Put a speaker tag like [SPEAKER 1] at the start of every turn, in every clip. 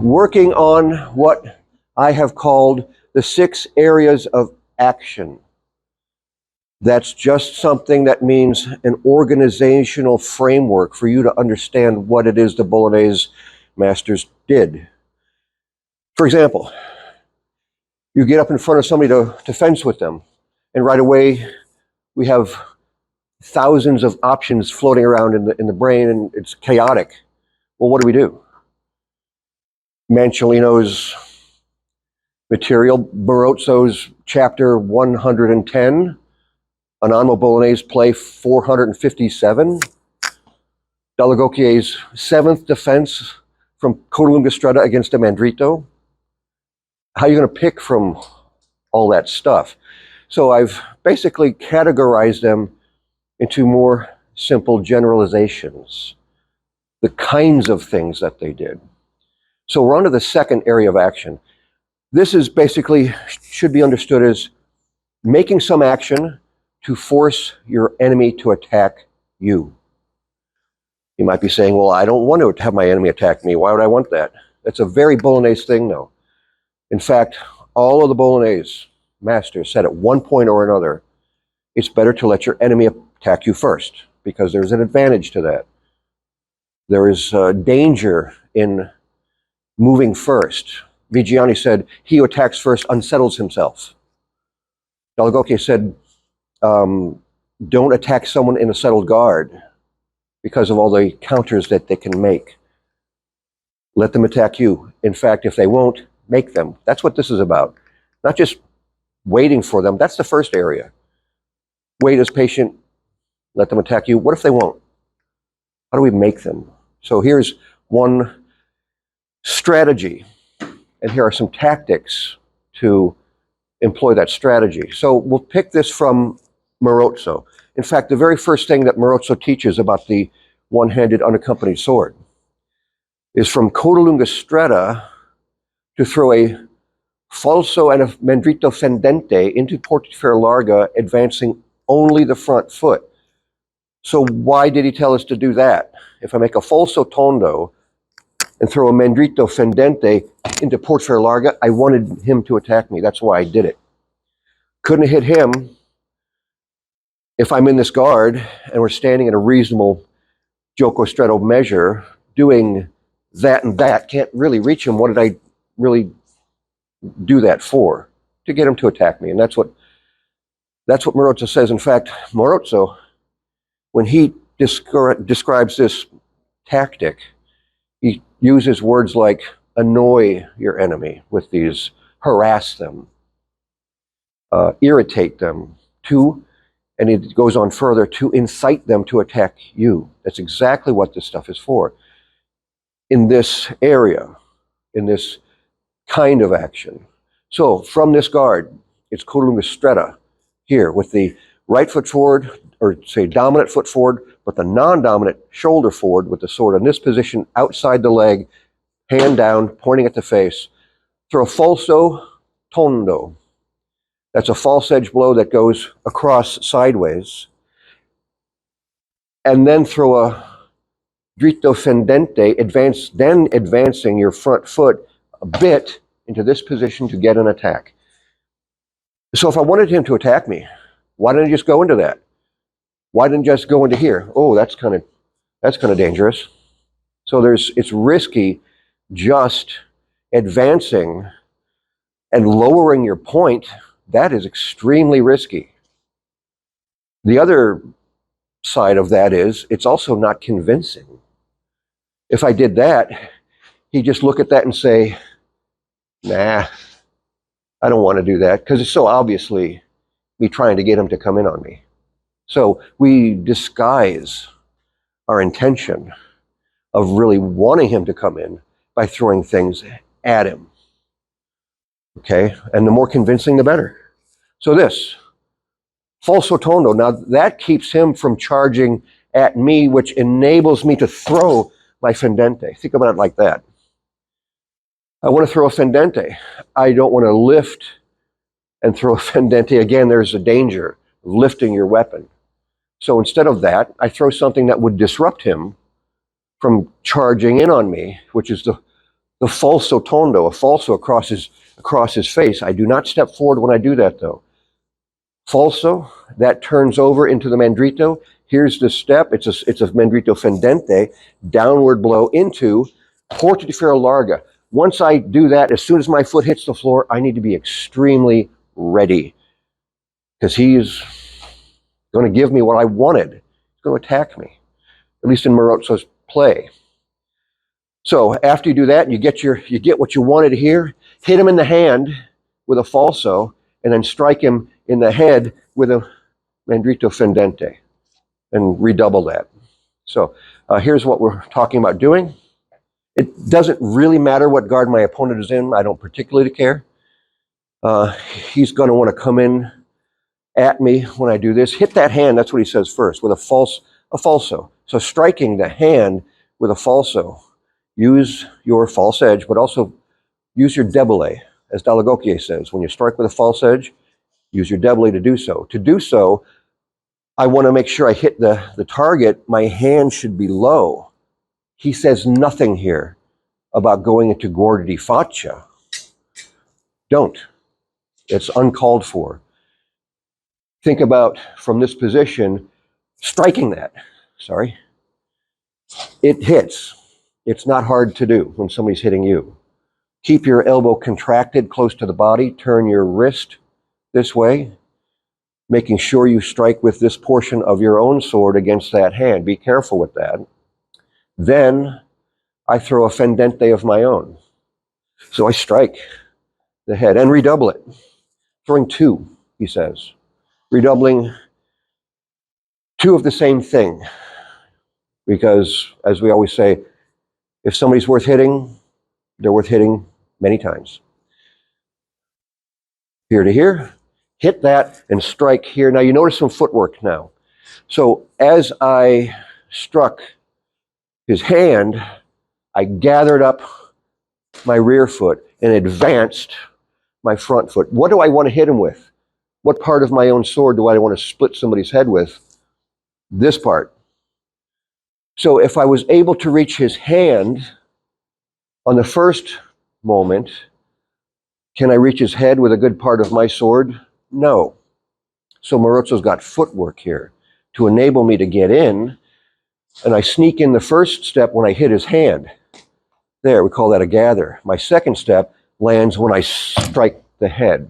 [SPEAKER 1] working on what I have called the 6 areas of action. That's just something that means an organizational framework for you to understand what it is the Bolognese masters did. For example, you get up in front of somebody to fence with them, and right away we have thousands of options floating around in the brain, and it's chaotic. Well, what do? Manciolino's material, Barozzo's chapter 110, an Anno Bolognese play 457, dall'agocchie's 7th defense from Codalunga Stretta against a Mandrito. How are you going to pick from all that stuff? So I've basically categorized them into more simple generalizations, the kinds of things that they did. So we're on to the second area of action. This is basically, should be understood as making some action to force your enemy to attack you. You might be saying, well, I don't want to have my enemy attack me. Why would I want that? That's a very Bolognese thing, though. In fact, all of the Bolognese masters said at one point or another, it's better to let your enemy attack you first, because there's an advantage to that. There is danger in moving first. Vigiani said, he who attacks first unsettles himself. Dall'agocchie said, don't attack someone in a settled guard because of all the counters that they can make. Let them attack you. In fact, if they won't, make them. That's what this is about. Not just waiting for them. That's the first area. Wait as patient, let them attack you. What if they won't? How do we make them? So here's one strategy, and here are some tactics to employ that strategy. So we'll pick this from Marozzo. In fact, the very first thing that Marozzo teaches about the one-handed unaccompanied sword is from Codalunga Stretta to throw a falso and a mandrito fendente into portiere larga, advancing only the front foot. So why did he tell us to do that? If I make a falso tondo and throw a mandrito fendente into portiere larga, I wanted him to attack me. That's why I did it. Couldn't hit him if I'm in this guard and we're standing at a reasonable gioco stretto measure, doing that and that, can't really reach him. What did I really do that for? To get him to attack me. And that's what Marozzo says. In fact, Marozzo, when he describes this tactic, he uses words like annoy your enemy with these, harass them, irritate them, and it goes on further, to incite them to attack you. That's exactly what this stuff is for. In this area, in this kind of action. So from this guard, it's Codalunga Stretta here with the right foot forward, or say dominant foot forward, but the non-dominant shoulder forward with the sword in this position outside the leg, hand down, pointing at the face. Throw a falso tondo. That's a false edge blow that goes across sideways. And then throw a dritto fendente, advancing your front foot a bit into this position to get an attack. So if I wanted him to attack me, why didn't I just go into that? Why didn't I just go into here? Oh, that's kind of dangerous. So it's risky just advancing and lowering your point. That is extremely risky. The other side of that is it's also not convincing. If I did that, he'd just look at that and say, nah, I don't want to do that, because it's so obviously me trying to get him to come in on me. So we disguise our intention of really wanting him to come in by throwing things at him. Okay, and the more convincing, the better. So this, falso tondo, now that keeps him from charging at me, which enables me to throw my fendente. Think about it like that. I want to throw a fendente. I don't want to lift and throw a fendente. Again, there's a danger of lifting your weapon. So instead of that, I throw something that would disrupt him from charging in on me, which is the the falso tondo, a falso across his face. I do not step forward when I do that, though. Falso, that turns over into the mandrito. Here's the step. It's a mandrito fendente, downward blow into porta di ferro larga. Once I do that, as soon as my foot hits the floor, I need to be extremely ready, because he's going to give me what I wanted. He's going to attack me, at least in Marozzo's play. So after you do that, you get what you wanted here. Hit him in the hand with a falso, and then strike him in the head with a mandrito fendente, and redouble that. So here's what we're talking about doing. It doesn't really matter what guard my opponent is in. I don't particularly care. He's going to want to come in at me when I do this. Hit that hand, that's what he says first, with a falso. So striking the hand with a falso. Use your false edge, but also use your debole, as dall'agocchie says. When you strike with a false edge, use your debole to do so. To do so, I want to make sure I hit the target. My hand should be low. He says nothing here about going into guardia di faccia. Don't. It's uncalled for. Think about, from this position, striking that. Sorry. It hits. It's not hard to do when somebody's hitting you. Keep your elbow contracted close to the body. Turn your wrist this way, making sure you strike with this portion of your own sword against that hand. Be careful with that. Then I throw a fendente of my own. So I strike the head and redouble it. Throwing two, he says. Redoubling two of the same thing. Because, as we always say, if somebody's worth hitting, they're worth hitting many times. Here to here, hit that and strike here. Now you notice some footwork now. So as I struck his hand, I gathered up my rear foot and advanced my front foot. What do I want to hit him with? What part of my own sword do I want to split somebody's head with? This part. So if I was able to reach his hand on the first moment, can I reach his head with a good part of my sword? No. So Marozzo's got footwork here to enable me to get in, and I sneak in the first step when I hit his hand. There, we call that a gather. My second step lands when I strike the head.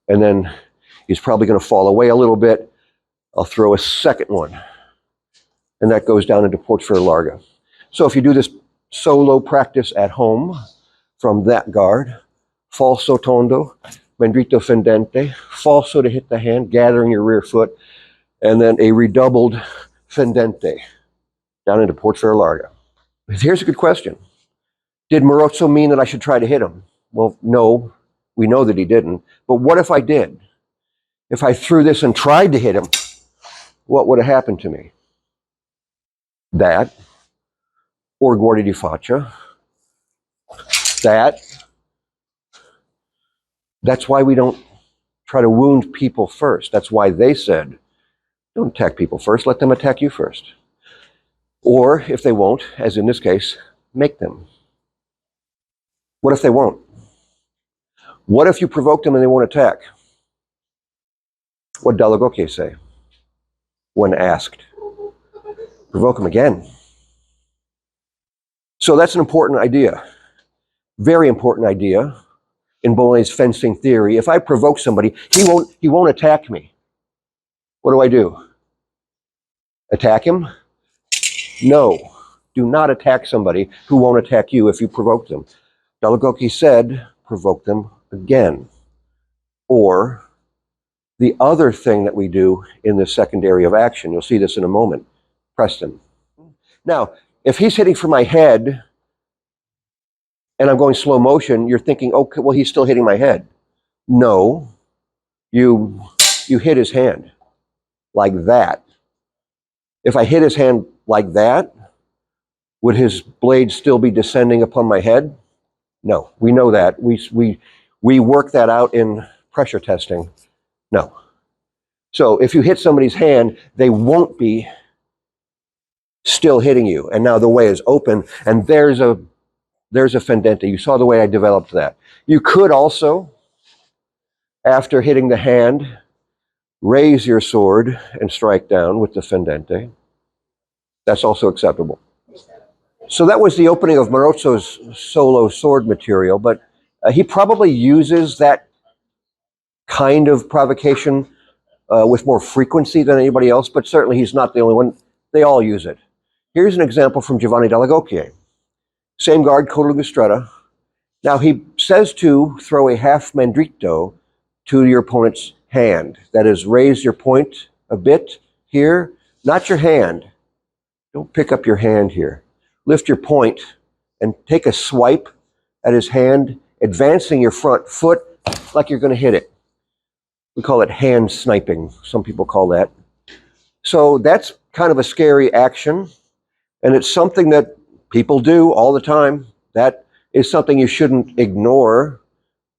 [SPEAKER 1] And then he's probably going to fall away a little bit. I'll throw a second one. And that goes down into porta ferro larga. So if you do this solo practice at home from that guard, falso tondo, mandrito fendente, falso to hit the hand, gathering your rear foot, and then a redoubled fendente down into porta ferro larga. Here's a good question. Did Marozzo mean that I should try to hit him? Well, no, we know that he didn't. But what if I did? If I threw this and tried to hit him, what would have happened to me? That, or guardia di faccia, that's why we don't try to wound people first. That's why they said, don't attack people first, let them attack you first. Or, if they won't, as in this case, make them. What if they won't? What if you provoke them and they won't attack? What did dall'agocchie say when asked? Provoke them again. So that's an important idea. Very important idea in Bolognese fencing theory. If I provoke somebody, he won't attack me. What do? Attack him? No. Do not attack somebody who won't attack you if you provoke them. Dall'agocchie said, provoke them again. Or the other thing that we do in the second area of action, you'll see this in a moment, press them. Now, if he's hitting for my head and I'm going slow motion, you're thinking, okay, well, he's still hitting my head. No, you hit his hand like that. If I hit his hand like that, would his blade still be descending upon my head? No, we know that. We work that out in pressure testing. No. So if you hit somebody's hand, they won't be still hitting you. And now the way is open, and there's a there's a fendente. You saw the way I developed that. You could also, after hitting the hand, raise your sword and strike down with the fendente. That's also acceptable. So that was the opening of Marozzo's solo sword material, but he probably uses that kind of provocation with more frequency than anybody else, but certainly he's not the only one. They all use it. Here's an example from Giovanni dall'Agocchie. Same guard, coda lunga stretta. Now he says to throw a half mandrito to your opponent's hand. That is, raise your point a bit here, not your hand. Don't pick up your hand here. Lift your point and take a swipe at his hand, advancing your front foot like you're going to hit it. We call it hand sniping. Some people call that. So that's kind of a scary action, and it's something that people do all the time. That is something you shouldn't ignore.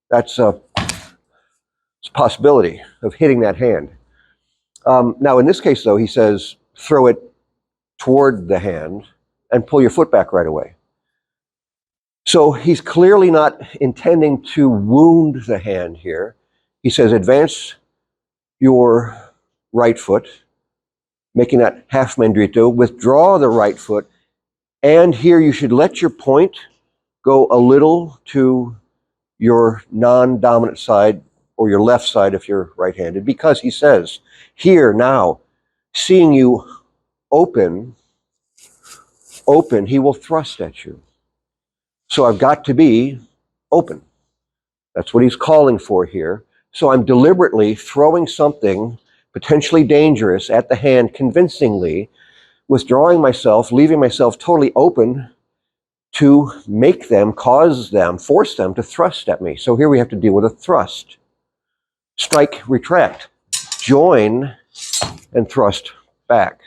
[SPEAKER 1] That's a possibility of hitting that hand. Now, in this case, though, he says throw it toward the hand and pull your foot back right away. So he's clearly not intending to wound the hand here. He says advance your right foot, making that half mandrito, withdraw the right foot, and here you should let your point go a little to your non-dominant side or your left side if you're right-handed, because he says here now, seeing you open, he will thrust at you. So I've got to be open. That's what he's calling for here. So I'm deliberately throwing something potentially dangerous at the hand convincingly, withdrawing myself, leaving myself totally open to make them, cause them, force them to thrust at me. So here we have to deal with a thrust. Strike, retract, join, and thrust back.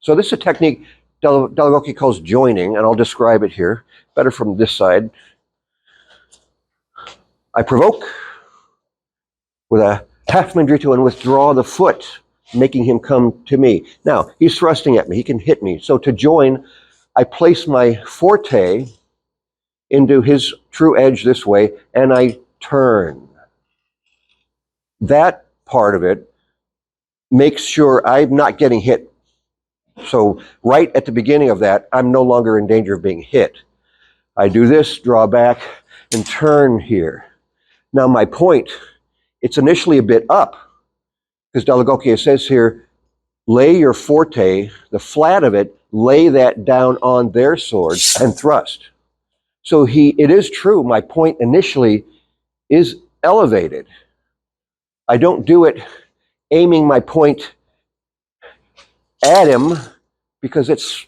[SPEAKER 1] So this is a technique dall'Agocchie calls joining, and I'll describe it here. Better from this side. I provoke with a half mandrito and withdraw the foot, making him come to me. Now, he's thrusting at me. He can hit me. So to join, I place my forte into his true edge this way, and I turn. That part of it makes sure I'm not getting hit. So right at the beginning of that, I'm no longer in danger of being hit. I do this, draw back, and turn here. Now my point, it's initially a bit up, because dall'Agocchie says here, lay your forte, the flat of it, lay that down on their sword and thrust. So it is true, my point initially is elevated. I don't do it aiming my point at him because that's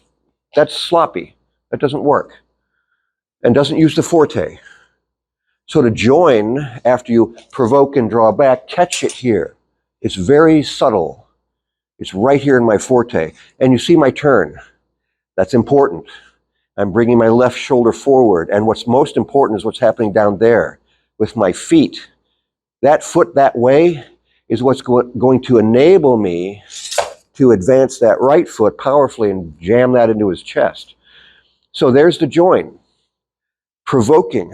[SPEAKER 1] sloppy. That doesn't work. And doesn't use the forte. So to join, after you provoke and draw back, catch it here. It's very subtle. It's right here in my forte. And you see my turn. That's important. I'm bringing my left shoulder forward. And what's most important is what's happening down there with my feet. That foot that way is what's going to enable me to advance that right foot powerfully and jam that into his chest. So there's the join. Provoking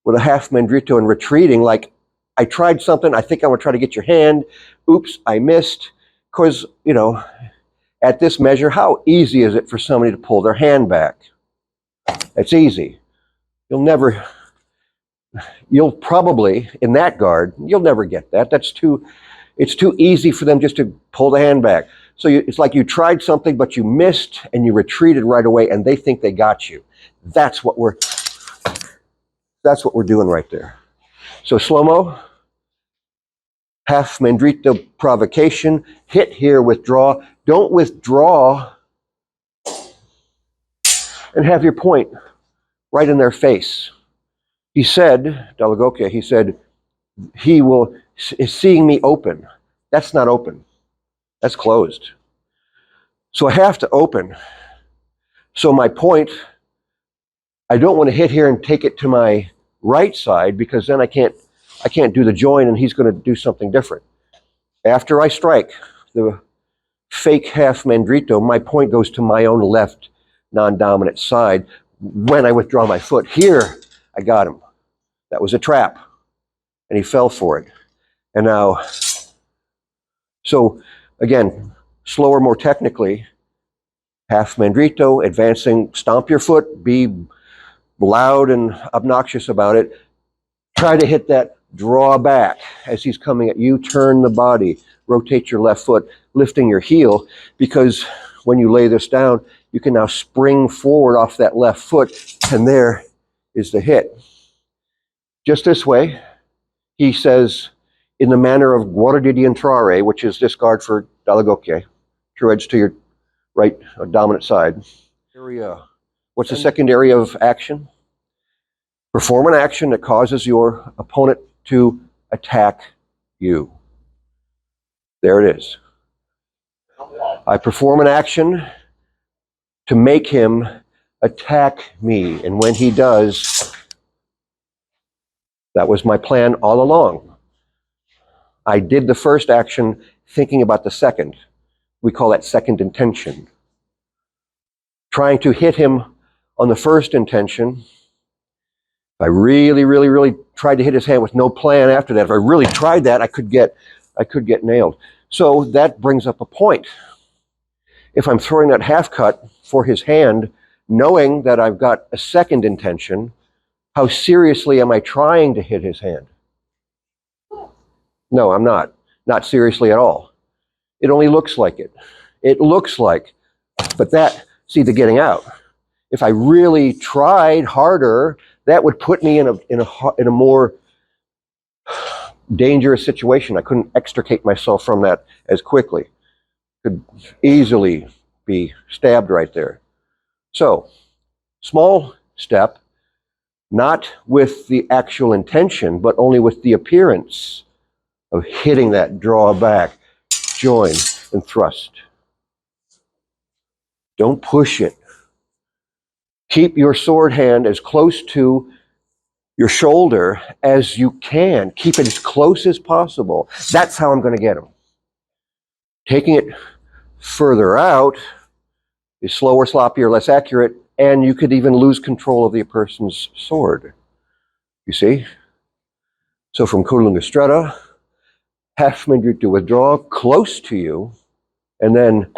[SPEAKER 1] with a half mandrito and retreating like I tried something, I think I'm going to try to get your hand. Oops, I missed. Because, at this measure, how easy is it for somebody to pull their hand back? It's easy. You'll probably, in that guard, you'll never get that. It's too easy for them just to pull the hand back. So it's like you tried something, but you missed, and you retreated right away, and they think they got you. That's what we're doing right there. So slow-mo, half mandrito provocation, hit here, withdraw. Don't withdraw and have your point right in their face. He said, dall'Agocchie, he said, is seeing me open. That's not open. That's closed. So I have to open. So my point, I don't want to hit here and take it to my right side, because then I can't do the join, and he's going to do something different. After I strike the fake half mandrito, my point goes to my own left non-dominant side. when I withdraw my foot. Here, I got him. That was a trap, and he fell for it. And now, so again, slower, more technically, half mandrito, advancing, stomp your foot, be loud and obnoxious about it. Try to hit that draw back as he's coming at you, turn the body, rotate your left foot, lifting your heel, because when you lay this down, you can now spring forward off that left foot, and there is the hit. Just this way, he says, in the manner of guardia di entrare, which is discard for dall'agocchie, true edge to your right dominant side. What's the second area of action? Perform an action that causes your opponent to attack you. There it is. I perform an action to make him attack me. And when he does, that was my plan all along. I did the first action thinking about the second. We call that second intention. Trying to hit him on the first intention. If I really tried to hit his hand with no plan after that, if I really tried that, I could get nailed. So that brings up a point. If I'm throwing that half cut for his hand, knowing that I've got a second intention, how seriously am I trying to hit his hand? No, I'm not. Not seriously at all. It only looks like it. It looks like, but that, see the getting out. If I really tried harder, that would put me in a more dangerous situation. I couldn't extricate myself from that as quickly. Could easily be stabbed right there. So, small step, not with the actual intention, but only with the appearance of hitting that draw back, join, and thrust. Don't push it. Keep your sword hand as close to your shoulder as you can. Keep it as close as possible. That's how I'm going to get him. Taking it further out is slower, sloppier, less accurate, and you could even lose control of the person's sword. You see? So from Codalunga Stretta, half mandrito to withdraw close to you, and then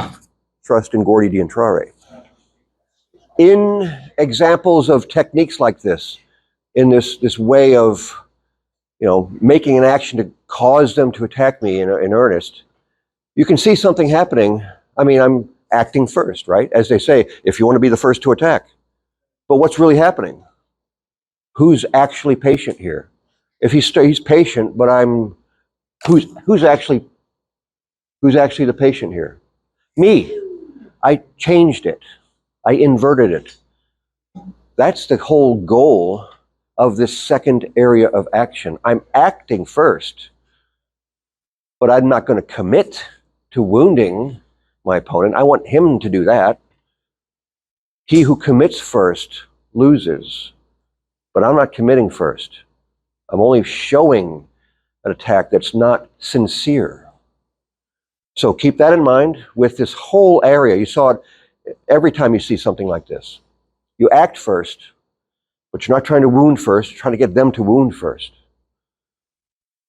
[SPEAKER 1] thrust in guardia di entrare. In examples of techniques like this, in this way of, making an action to cause them to attack me in earnest, you can see something happening. I mean, I'm acting first, right? As they say, if you want to be the first to attack. But what's really happening? Who's actually patient here? If he's patient, but who's actually the patient here? Me. I changed it. I inverted it. That's the whole goal of this second area of action. I'm acting first, but I'm not going to commit to wounding my opponent. I want him to do that. He who commits first loses, but I'm not committing first. I'm only showing an attack that's not sincere. So keep that in mind with this whole area. You saw it every time you see something like this. You act first, but you're not trying to wound first, you're trying to get them to wound first.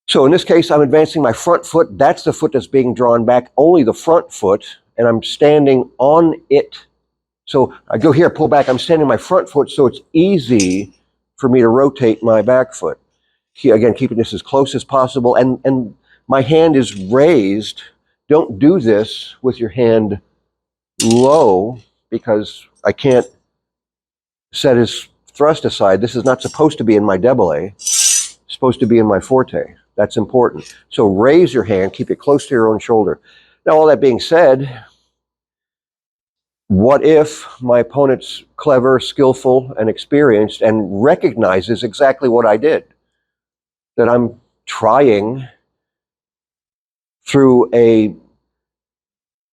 [SPEAKER 1] So in this case, I'm advancing my front foot. That's the foot that's being drawn back, only the front foot, and I'm standing on it. So I go here, pull back, I'm standing my front foot, so it's easy for me to rotate my back foot. Again, keeping this as close as possible, and my hand is raised. Don't do this with your hand low, because I can't set his thrust aside. This is not supposed to be in my debole. It's supposed to be in my forte. That's important. So raise your hand, keep it close to your own shoulder. Now, all that being said, what if my opponent's clever, skillful, and experienced and recognizes exactly what I did? That I'm trying through a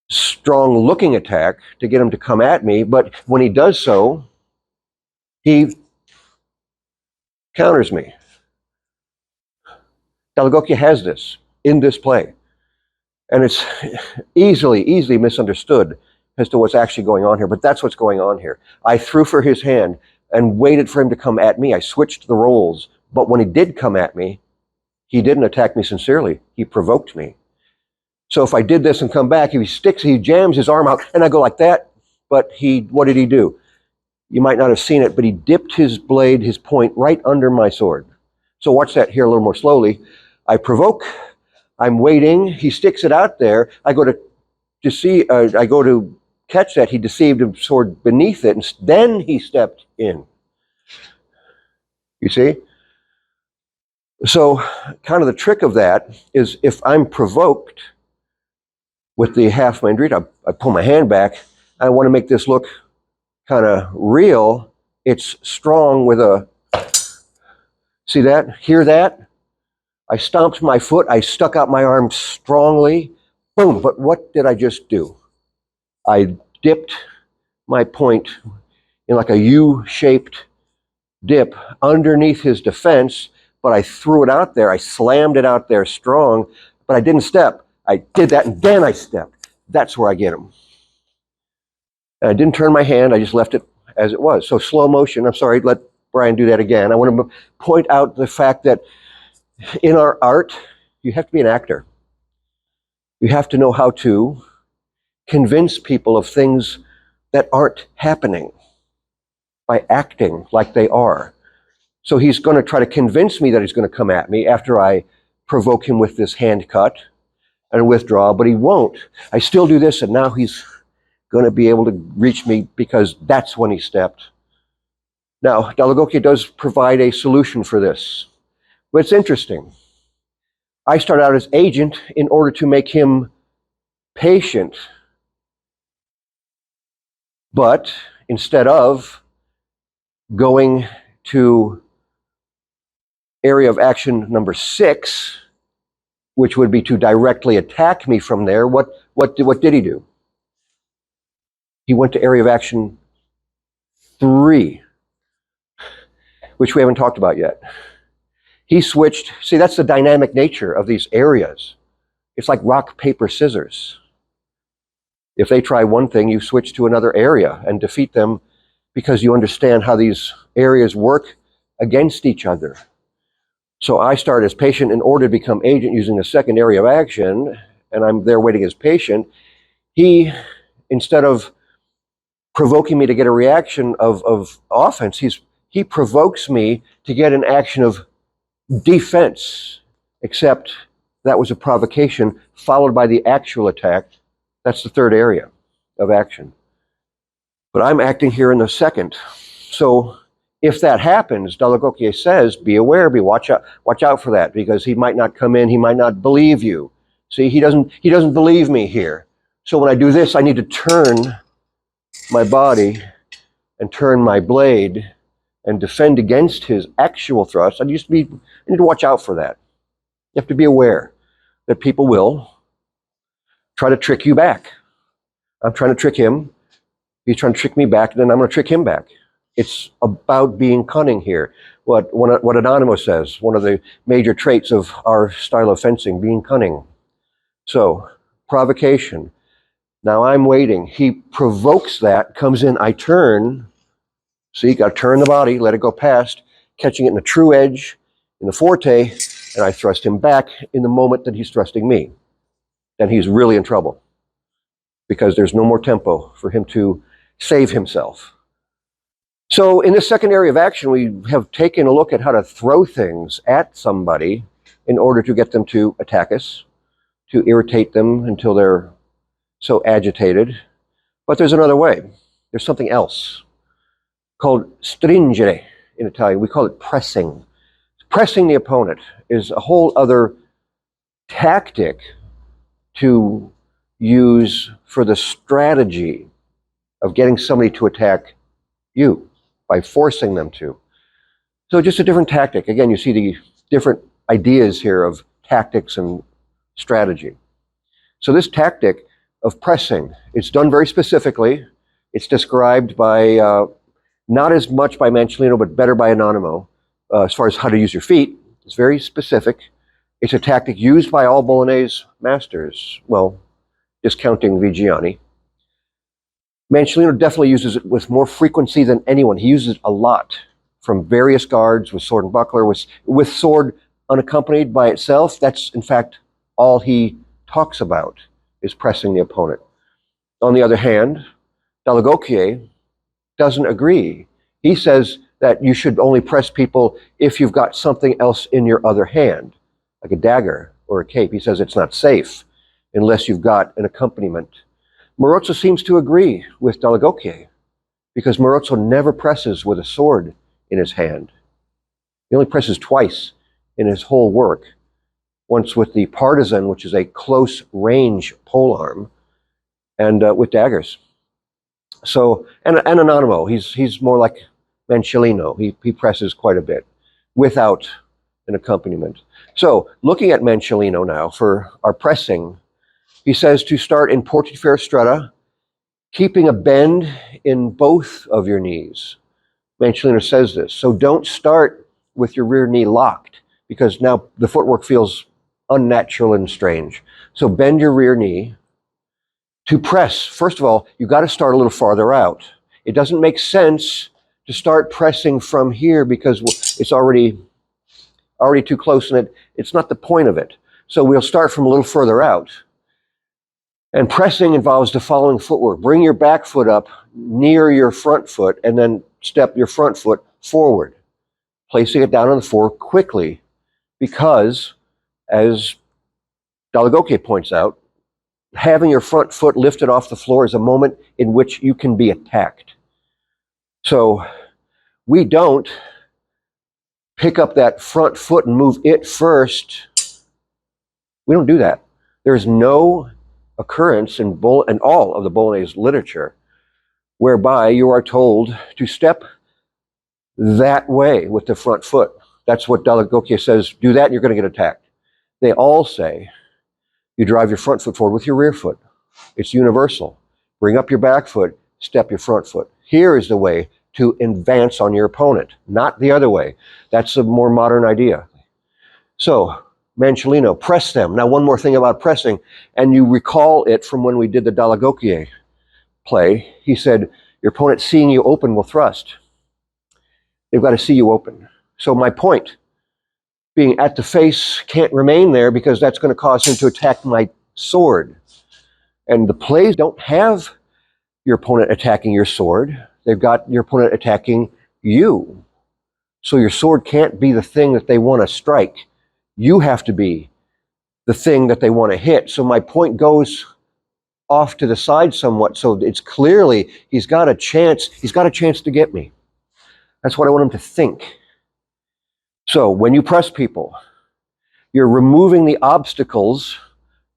[SPEAKER 1] strong looking attack to get him to come at me, but when he does so, he counters me. Dall'agocchie has this in this play, and it's easily misunderstood as to what's actually going on here, but that's what's going on here. I threw for his hand and waited for him to come at me. I switched the roles, but when he did come at me, he didn't attack me sincerely. He provoked me. So if I did this and come back, he jams his arm out, and I go like that, but what did he do? You might not have seen it, but he dipped his blade, his point, right under my sword. So watch that here a little more slowly. I provoke, I'm waiting, he sticks it out there, I go to catch that, he deceived his sword beneath it, and then he stepped in. You see? So kind of the trick of that is if I'm provoked with the half mandrito, I pull my hand back, I want to make this look kind of real. It's strong with a, see that? Hear that? I stomped my foot, I stuck out my arm strongly, boom, but what did I just do? I dipped my point in like a U-shaped dip underneath his defense, but I threw it out there, I slammed it out there strong, but I didn't step. I did that and then I stepped. That's where I get him. And I didn't turn my hand, I just left it as it was. So slow motion, I'm sorry, let Brian do that again. I want to point out the fact that in our art, you have to be an actor. You have to know how to convince people of things that aren't happening by acting like they are. So he's going to try to convince me that he's going to come at me after I provoke him with this hand cut and withdraw, but he won't. I still do this, and now he's going to be able to reach me because that's when he stepped. Now, dall'agocchie does provide a solution for this, but it's interesting. I start out as agent in order to make him patient, but instead of going to area of action number 6, which would be to directly attack me from there, what did he do? He went to area of action 3, which we haven't talked about yet. He switched, see, that's the dynamic nature of these areas. It's like rock, paper, scissors. If they try one thing, you switch to another area and defeat them because you understand how these areas work against each other. So I start as patient in order to become agent using the second area of action, and I'm there waiting as patient. He, instead of provoking me to get a reaction of offense, he provokes me to get an action of defense, except that was a provocation followed by the actual attack. That's the third area of action. But I'm acting here in the second. So if that happens, dall'agocchie says, be aware, watch out for that, because he might not come in, he might not believe you. See, he doesn't believe me here. So when I do this, I need to turn my body and turn my blade and defend against his actual thrust. I need to watch out for that. You have to be aware that people will try to trick you back. I'm trying to trick him. He's trying to trick me back, and then I'm going to trick him back. It's about being cunning here. What Anonimo says, one of the major traits of our style of fencing, being cunning. So, provocation. Now I'm waiting. He provokes that, comes in, I turn. See, got to turn the body, let it go past, catching it in the true edge, in the forte, and I thrust him back in the moment that he's thrusting me. Then he's really in trouble because there's no more tempo for him to save himself. So in this second area of action, we have taken a look at how to throw things at somebody in order to get them to attack us, to irritate them until they're so agitated. But there's another way. There's something else called stringere in Italian. We call it pressing. Pressing the opponent is a whole other tactic to use for the strategy of getting somebody to attack you by forcing them to. So just a different tactic. Again, you see the different ideas here of tactics and strategy. So this tactic of pressing, it's done very specifically. It's described by, not as much by Mancellino, but better by Anonimo, as far as how to use your feet. It's very specific. It's a tactic used by all Bolognese masters, well, discounting Vigiani. Mancellino definitely uses it with more frequency than anyone. He uses it a lot from various guards, with sword and buckler, with sword unaccompanied by itself. That's, in fact, all he talks about, is pressing the opponent. On the other hand, dall'agocchie doesn't agree. He says that you should only press people if you've got something else in your other hand, like a dagger or a cape. He says it's not safe unless you've got an accompaniment. Marozzo seems to agree with dall'agocchie, because Marozzo never presses with a sword in his hand. He only presses twice in his whole work. Once with the partisan, which is a close range polearm, and with daggers. So, and Anonimo, he's more like Mancellino. He presses quite a bit without an accompaniment. So, looking at Mancellino now for our pressing, he says to start in portifer stretta, keeping a bend in both of your knees. Mancellino says this. So don't start with your rear knee locked, because now the footwork feels unnatural and strange. So bend your rear knee. To press, first of all, you've got to start a little farther out. It doesn't make sense to start pressing from here because it's already too close, and it's not the point of it. So we'll start from a little further out. And pressing involves the following footwork. Bring your back foot up near your front foot and then step your front foot forward, placing it down on the floor quickly, because, as dall'agocchie points out, having your front foot lifted off the floor is a moment in which you can be attacked. So we don't pick up that front foot and move it first. We don't do that. There's no occurrence in all of the Bolognese literature whereby you are told to step that way with the front foot. That's what dall'agocchie says. Do that and you're going to get attacked. They all say you drive your front foot forward with your rear foot. It's universal. Bring up your back foot, step your front foot. Here is the way to advance on your opponent, not the other way. That's a more modern idea. So, Mancellino, press them. Now, one more thing about pressing, and you recall it from when we did the dall'agocchie play. He said, your opponent seeing you open will thrust. They've got to see you open. So my point, being at the face, can't remain there because that's going to cause him to attack my sword. And the plays don't have your opponent attacking your sword. They've got your opponent attacking you. So your sword can't be the thing that they want to strike. You have to be the thing that they want to hit. So my point goes off to the side somewhat. So it's clearly he's got a chance to get me. That's what I want him to think. So when you press people, you're removing the obstacles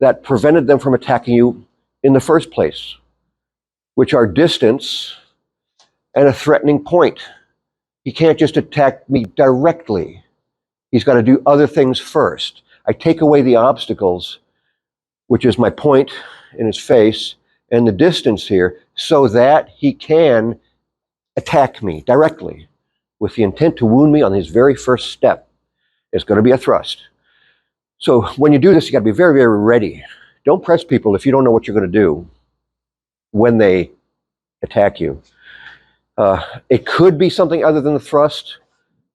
[SPEAKER 1] that prevented them from attacking you in the first place, which are distance and a threatening point. He can't just attack me directly. He's got to do other things first. I take away the obstacles, which is my point in his face, and the distance here, so that he can attack me directly with the intent to wound me on his very first step. It's going to be a thrust. So when you do this, you got to be very, very ready. Don't press people if you don't know what you're going to do when they attack you. It could be something other than the thrust.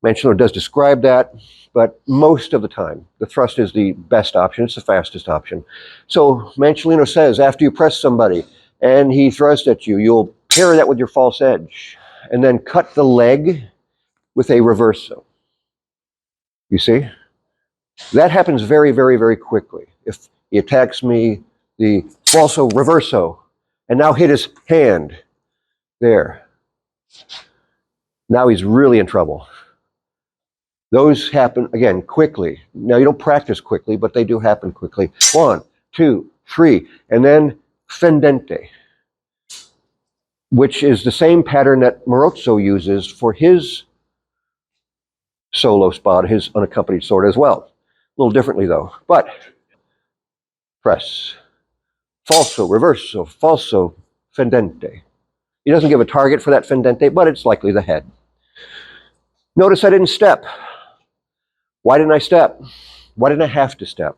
[SPEAKER 1] Mancellino does describe that, but most of the time, the thrust is the best option. It's the fastest option. So Mancellino says, after you press somebody and he thrusts at you, you'll parry that with your false edge and then cut the leg with a reverso. You see? That happens very, very, very quickly. If he attacks me, the falso reverso, and now hit his hand there. Now he's really in trouble. Those happen, again, quickly. Now, you don't practice quickly, but they do happen quickly. 1, 2, 3, and then fendente, which is the same pattern that Marozzo uses for his solo spot, his unaccompanied sword as well. A little differently, though. But press, falso, reverso, falso, fendente. He doesn't give a target for that fendente, but it's likely the head. Notice I didn't step. Why didn't I step? Why didn't I have to step?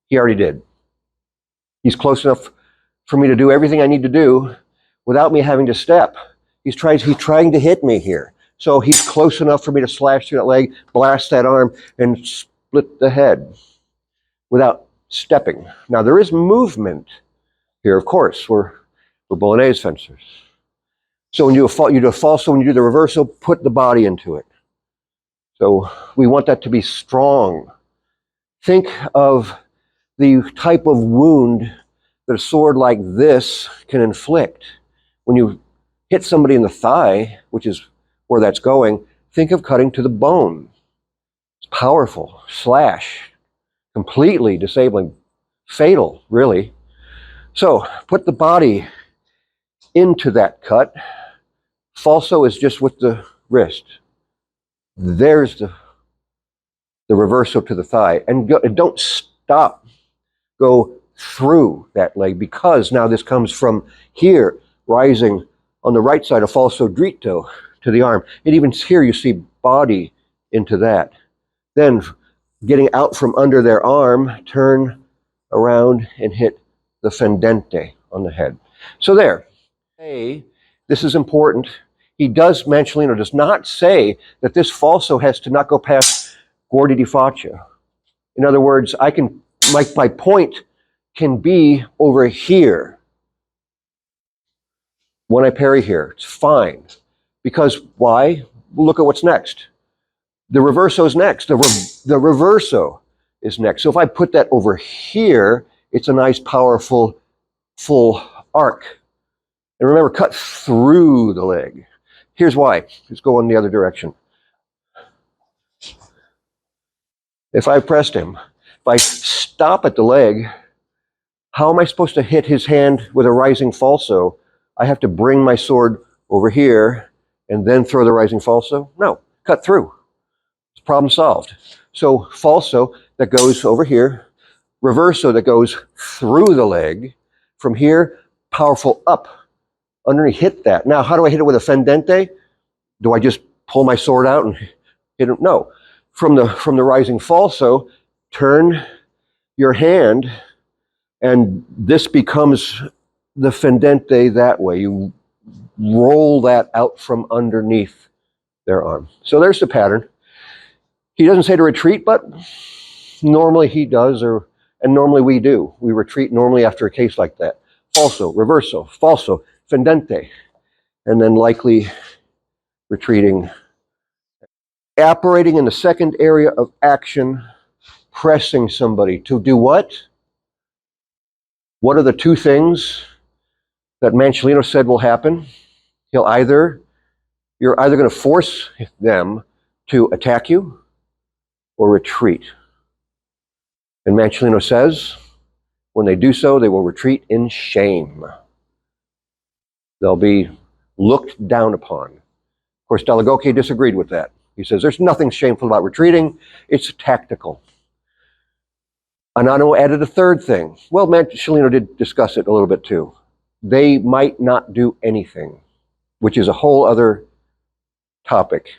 [SPEAKER 1] He already did. He's close enough for me to do everything I need to do without me having to step. He's trying to hit me here. So he's close enough for me to slash through that leg, blast that arm, and split the head without stepping. Now there is movement here, of course. We're Bolognese fencers. So when you do a falso, when you do the reversal, put the body into it. So we want that to be strong. Think of the type of wound that a sword like this can inflict. When you hit somebody in the thigh, which is where that's going, think of cutting to the bone. It's powerful. Slash. Completely disabling. Fatal, really. So put the body into that cut. Falso is just with the wrist. There's the reversal to the thigh. And don't stop. Go through that leg, because now this comes from here, rising on the right side, a falso dritto to the arm. And even here you see body into that. Then getting out from under their arm, turn around and hit the fendente on the head. So there. Hey, this is important. He does, Manciolino does not say that this falso has to not go past guardia di faccia. In other words, I can, like, my point can be over here. When I parry here, it's fine. Because why? Well, look at what's next. The reverso is next. The reverso is next. So if I put that over here, it's a nice, powerful, full arc. And remember, cut through the leg. Here's why. Let's go in the other direction. If I pressed him, if I stop at the leg, how am I supposed to hit his hand with a rising falso? I have to bring my sword over here and then throw the rising falso? No, cut through. It's problem solved. So falso that goes over here, reverso that goes through the leg, from here, powerful up, underneath, hit that. Now, how do I hit it with a fendente? Do I just pull my sword out and hit it? No. From the rising falso, turn your hand, and this becomes the fendente that way. You roll that out from underneath their arm. So there's the pattern. He doesn't say to retreat, but normally he does, and normally we do. We retreat normally after a case like that. Falso, reverso, falso, fendente, and then likely retreating. Operating in the second area of action, pressing somebody to do what? What are the two things that Manciolino said will happen? You're either going to force them to attack you or retreat. And Manciolino says, when they do so, they will retreat in shame. They'll be looked down upon. Of course, Dall'agocchie disagreed with that. He says, there's nothing shameful about retreating. It's tactical. Anano added a third thing. Well, Manciolino did discuss it a little bit too. They might not do anything, which is a whole other topic.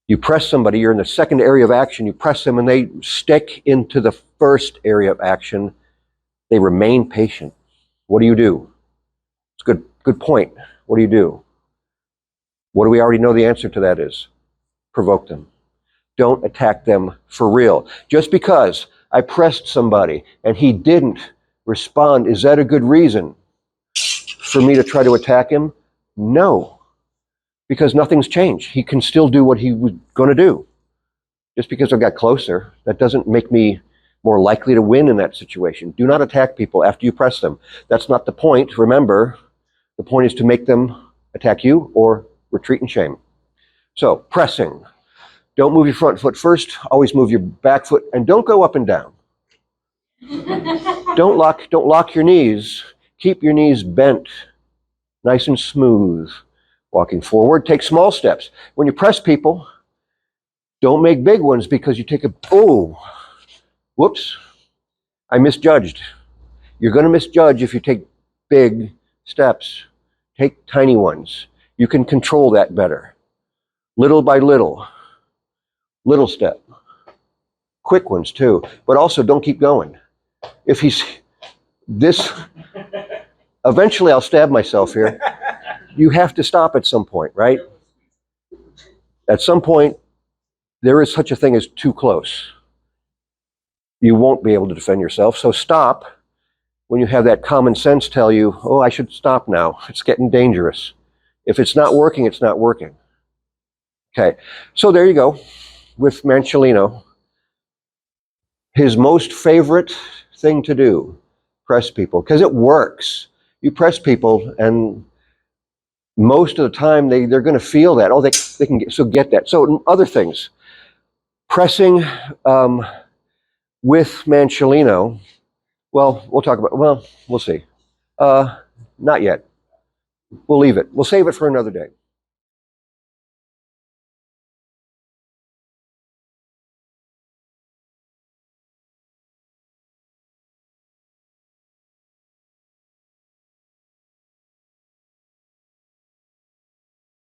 [SPEAKER 1] You press somebody, you're in the second area of action, you press them and they stick into the first area of action. They remain patient. What do you do? It's a good point. What do? What do we already know the answer to that is? Provoke them. Don't attack them for real. Just because I pressed somebody and he didn't respond, is that a good reason for me to try to attack him? No, because nothing's changed. He can still do what he was going to do. Just because I got closer, that doesn't make me more likely to win in that situation. Do not attack people after you press them. That's not the point. Remember, the point is to make them attack you or retreat in shame. So, pressing. Don't move your front foot first. Always move your back foot, and don't go up and down. Don't lock your knees. Keep your knees bent, nice and smooth. Walking forward, take small steps. When you press people, don't make big ones, because you take whoops, I misjudged. You're going to misjudge if you take big steps. Take tiny ones. You can control that better. Little by little step. Quick ones too, but also don't keep going. If he's this, Eventually, I'll stab myself here. You have to stop at some point, right? At some point, there is such a thing as too close. You won't be able to defend yourself, so stop when you have that common sense tell you, oh, I should stop now. It's getting dangerous. If it's not working, it's not working. Okay, so there you go with Mancellino. His most favorite thing to do, press people, because it works. You press people, and most of the time they're going to feel that. Oh, they can get that. So other things, pressing with Mancellino. Well, we'll talk about. Well, we'll see. Not yet. We'll leave it. We'll save it for another day.